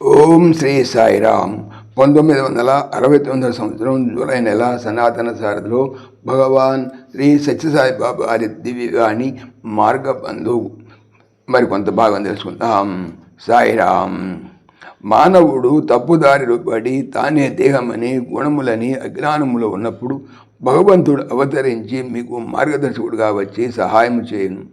ఓం శ్రీ సాయిరామ్. 1969 సంవత్సరం జూలై నెల సనాతన సారథిలో భగవాన్ శ్రీ సత్యసాయి బాబా వారి దివ్యవాణి మార్గబంధు మరికొంత భాగం తెలుసుకుందాం. సాయిరామ్. మానవుడు తప్పుదారిలో పడి తానే దేహమని గుణములని అజ్ఞానములో ఉన్నప్పుడు భగవంతుడు అవతరించి మీకు మార్గదర్శకుడుగా వచ్చి సహాయం చేయను.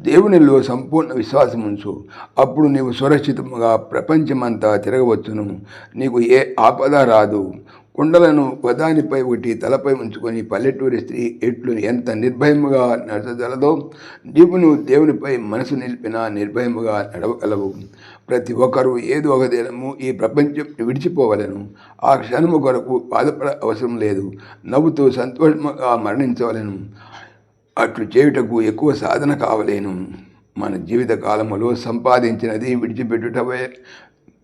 దేవునిలో సంపూర్ణ విశ్వాసం ఉంచు. అప్పుడు నీవు సురక్షితముగా ప్రపంచమంతా తిరగవచ్చును. నీకు ఏ ఆపద రాదు. కుండలను ఒకదానిపై ఒకటి తలపై ఉంచుకొని పల్లెటూరి స్త్రీ ఎట్లు ఎంత నిర్భయముగా నడచగలదో నీవు దేవునిపై మనసు నిలిపిన నిర్భయముగా నడవగలవు. ప్రతి ఒక్కరూ ఏదో ఒక దినము ఈ ప్రపంచం విడిచిపోవలను. ఆ క్షణము కొరకు బాధపడ అవసరం లేదు. నవ్వుతూ సంతోషముగా మరణించవలను. అట్లు చేయుటకు ఎక్కువ సాధన కావలేను. మన జీవిత కాలములో సంపాదించినది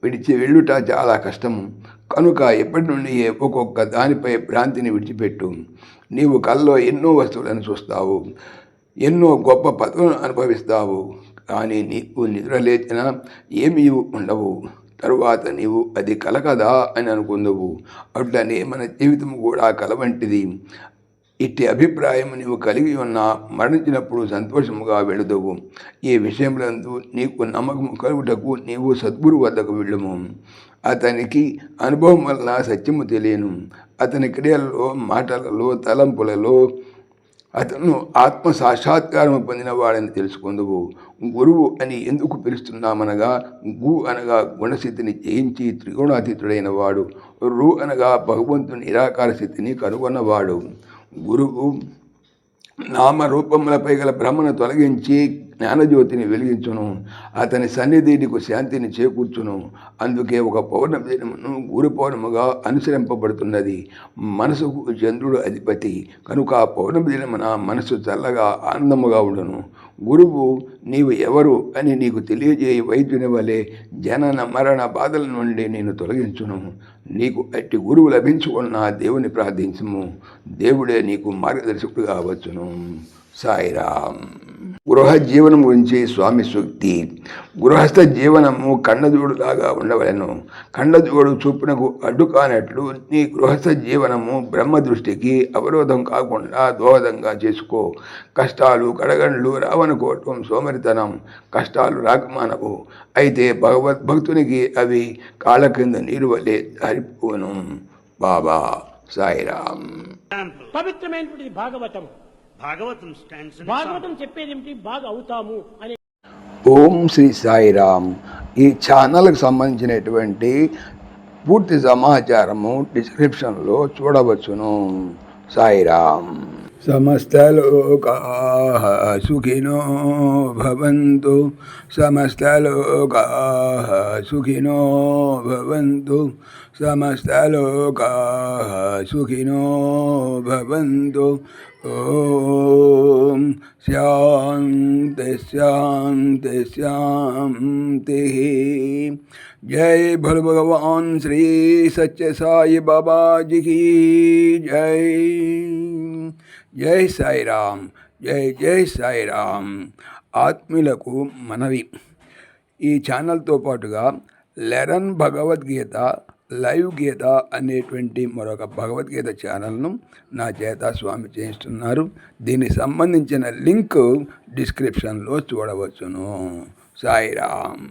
విడిచి వెళ్ళుట చాలా కష్టము. కనుక ఎప్పటి నుండి ఒక్కొక్క దానిపై భ్రాంతిని విడిచిపెట్టు. నీవు కల్లో ఎన్నో వస్తువులను చూస్తావు, ఎన్నో గొప్ప పదవులను అనుభవిస్తావు. కానీ నీవు నిద్ర లేచినా ఏమీ ఉండవు. తరువాత నీవు అది కల కదా అని అనుకుందువు. అట్లనే మన జీవితం కూడా కల వంటిది. ఇట్టి అభిప్రాయం నీవు కలిగి ఉన్న మరణించినప్పుడు సంతోషముగా వెళుదువు. ఈ విషయములందు నీకు నమ్మకం కలుగుటకు నీవు సద్గురు వద్దకు వెళ్ళుము. అతనికి అనుభవం వలన సత్యము తెలియను. అతని క్రియలలో, మాటలలో, తలంపులలో అతను ఆత్మ సాక్షాత్కారము పొందిన వాడని తెలుసుకుందువు. గురువు అని ఎందుకు పిలుస్తున్నామనగా, గు అనగా గుణస్థితిని జయించి త్రిగుణాతీతుడైన వాడు. రు అనగా భగవంతుని నిరాకార స్థితిని కనుగొన్నవాడు. గురువు నామరూపములపై గల భ్రమను తొలగించి జ్ఞానజ్యోతిని వెలిగించును. అతని సన్నిధి నీకు శాంతిని చేకూర్చును. అందుకే ఒక పౌర్ణమి దినమును గురు పౌర్ణముగా అనుసరింపబడుతున్నది. మనసుకు చంద్రుడు అధిపతి కనుక పౌర్ణమి దినమున మనసు చల్లగా ఆనందముగా ఉండును. గురువు నీవు ఎవరు అని నీకు తెలియజేయ వైద్యుని వలె జనన మరణ బాధల నుండి నేను తొలగించును. నీకు అట్టి గురువు లభించుకున్న దేవుని ప్రార్థించుము. దేవుడే నీకు మార్గదర్శకుడుగా వచ్చును. సాయిరామ్. గృహ జీవనం గురించి స్వామి సూక్తి. గృహస్థ జీవనము కళ్ళజోడులాగా ఉండవలను. కళ్ళజోడు చూపునకు అడ్డు కానట్లు నీ గృహస్థ జీవనము బ్రహ్మ దృష్టికి అవరోధం కాకుండా దోహదంగా చేసుకో. కష్టాలు కడగండ్లు రావనుకోవటం సోమరితనం. కష్టాలు రాకమానవు. అయితే భగవద్భక్తునికి అవి కాళ్ళ కింద నీరు వలె జారిపోను. బాబా. సాయిరామ్. పవిత్రమైనటువంటి భాగవతం చెప్పేది ఏమిటి? బాగా అవుతాము అని. ఓం శ్రీ సాయిరామ్. ఈ ఛానల్కి సంబంధించినటువంటి పూర్తి సమాచారము డిస్క్రిప్షన్లో చూడవచ్చును. సాయిరామ్. సమస్తలోకాః సుఖినో భవంతు. సమస్తలోకాః సుఖినో భవంతు. సమస్తలోకాః సుఖినో భవంతు. ఓం శాంతి శాంతి శాంతి. జై భోले భగవాన్ శ్రీ సత్య సాయి బాబాజీకి జై. జై సాయిరామ్. జై జై సాయిరామ్. ఆత్మీయులకు మనవి, ఈ ఛానల్తో పాటుగా లెరన్ భగవద్గీత లైవ్ గీత అనేటువంటి మరొక భగవద్గీత ఛానల్ను నా చేత స్వామి చేయిస్తున్నారు. దీనికి సంబంధించిన లింక్ డిస్క్రిప్షన్లో చూడవచ్చును. సాయిరామ్.